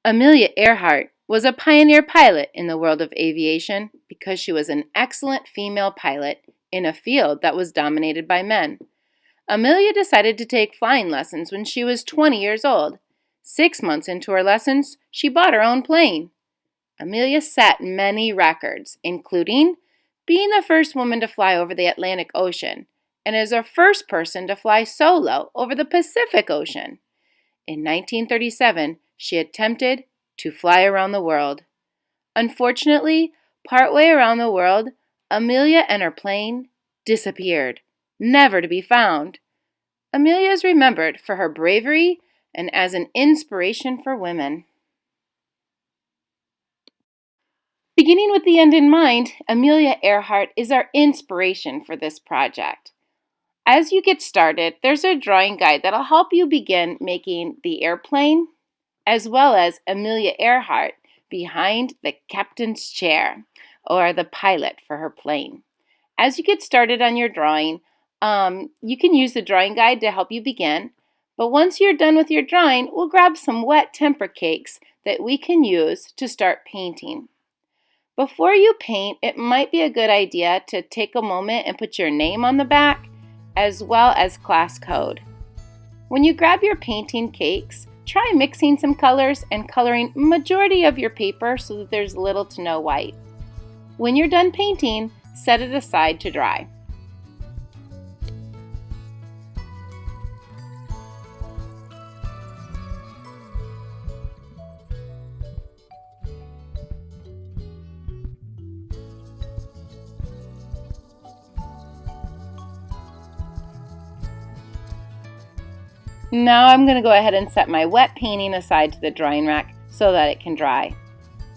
Amelia Earhart was a pioneer pilot in the world of aviation because she was an excellent female pilot in a field that was dominated by men. Amelia decided to take flying lessons when she was 20 years old. 6 months into her lessons, she bought her own plane. Amelia set many records, including being the first woman to fly over the Atlantic Ocean and is the first person to fly solo over the Pacific Ocean. In 1937, she attempted to fly around the world. Unfortunately, partway around the world, Amelia and her plane disappeared, never to be found. Amelia is remembered for her bravery and as an inspiration for women. Beginning with the end in mind, Amelia Earhart is our inspiration for this project. As you get started, there's a drawing guide that'll help you begin making the airplane, as well as Amelia Earhart behind the captain's chair, or the pilot for her plane. As you get started on your drawing, you can use the drawing guide to help you begin, but once you're done with your drawing, we'll grab some wet temper cakes that we can use to start painting. Before you paint, it might be a good idea to take a moment and put your name on the back, as well as class code. When you grab your painting cakes, try mixing some colors and coloring majority of your paper so that there's little to no white. When you're done painting, set it aside to dry. Now I'm going to go ahead and set my wet painting aside to the drying rack so that it can dry.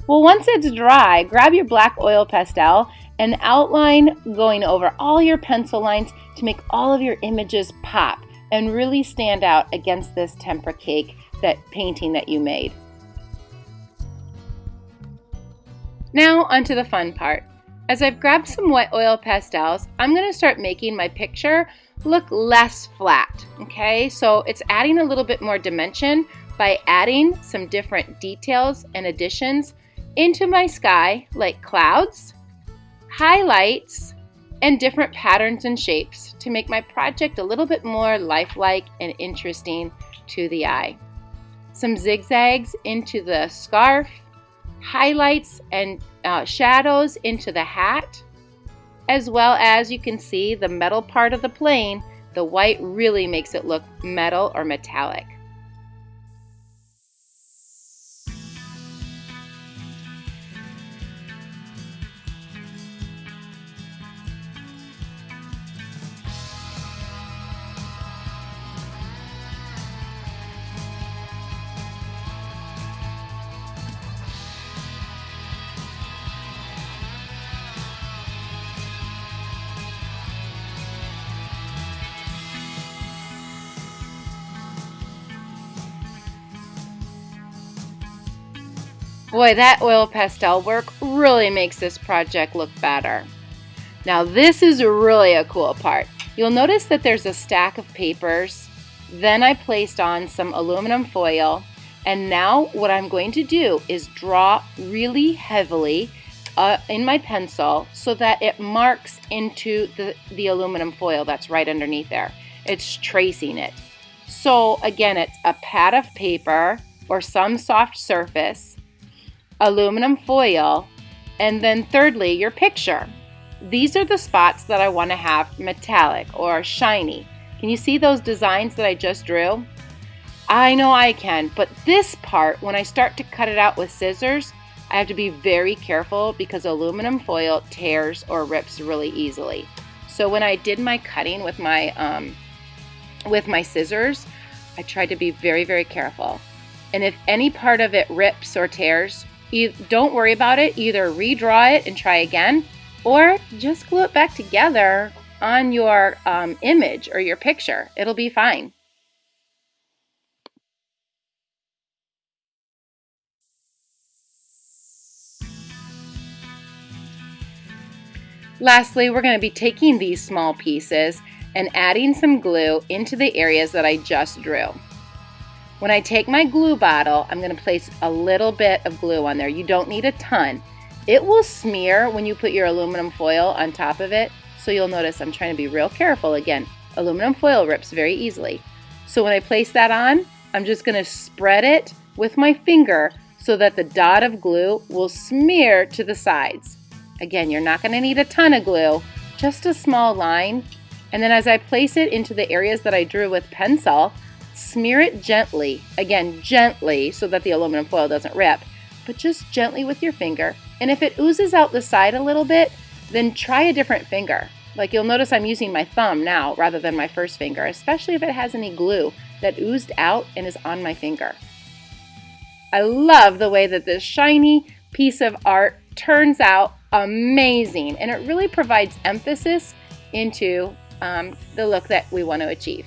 Well, once it's dry, grab your black oil pastel and outline going over all your pencil lines to make all of your images pop and really stand out against this tempera cake, that painting that you made. Now onto the fun part. As I've grabbed some wet oil pastels, I'm going to start making my picture look less flat, okay? So it's adding a little bit more dimension by adding some different details and additions into my sky, like clouds, highlights, and different patterns and shapes to make my project a little bit more lifelike and interesting to the eye. Some zigzags into the scarf, highlights and shadows into the hat, as well as you can see the metal part of the plane. The white really makes it look metal or metallic. Boy, that oil pastel work really makes this project look better. Now this is really a cool part. You'll notice that there's a stack of papers. Then I placed on some aluminum foil. And now what I'm going to do is draw really heavily in my pencil so that it marks into the aluminum foil that's right underneath there. It's tracing it. So again, it's a pad of paper or some soft surface, aluminum foil, and then thirdly, your picture. These are the spots that I want to have metallic or shiny. Can you see those designs that I just drew? I know I can, but this part, when I start to cut it out with scissors, I have to be very careful because aluminum foil tears or rips really easily. So when I did my cutting with my scissors, I tried to be very, very careful. And if any part of it rips or tears, don't worry about it. Either redraw it and try again, or just glue it back together on your image or your picture. It'll be fine. Lastly, we're going to be taking these small pieces and adding some glue into the areas that I just drew. When I take my glue bottle, I'm going to place a little bit of glue on there. You don't need a ton. It will smear when you put your aluminum foil on top of it. So you'll notice I'm trying to be real careful. Again, aluminum foil rips very easily. So when I place that on, I'm just going to spread it with my finger so that the dot of glue will smear to the sides. Again, you're not going to need a ton of glue, just a small line. And then as I place it into the areas that I drew with pencil, smear it gently, again, gently, so that the aluminum foil doesn't rip, but just gently with your finger. And if it oozes out the side a little bit, then try a different finger. Like you'll notice I'm using my thumb now rather than my first finger, especially if it has any glue that oozed out and is on my finger. I love the way that this shiny piece of art turns out amazing, and it really provides emphasis into the look that we want to achieve.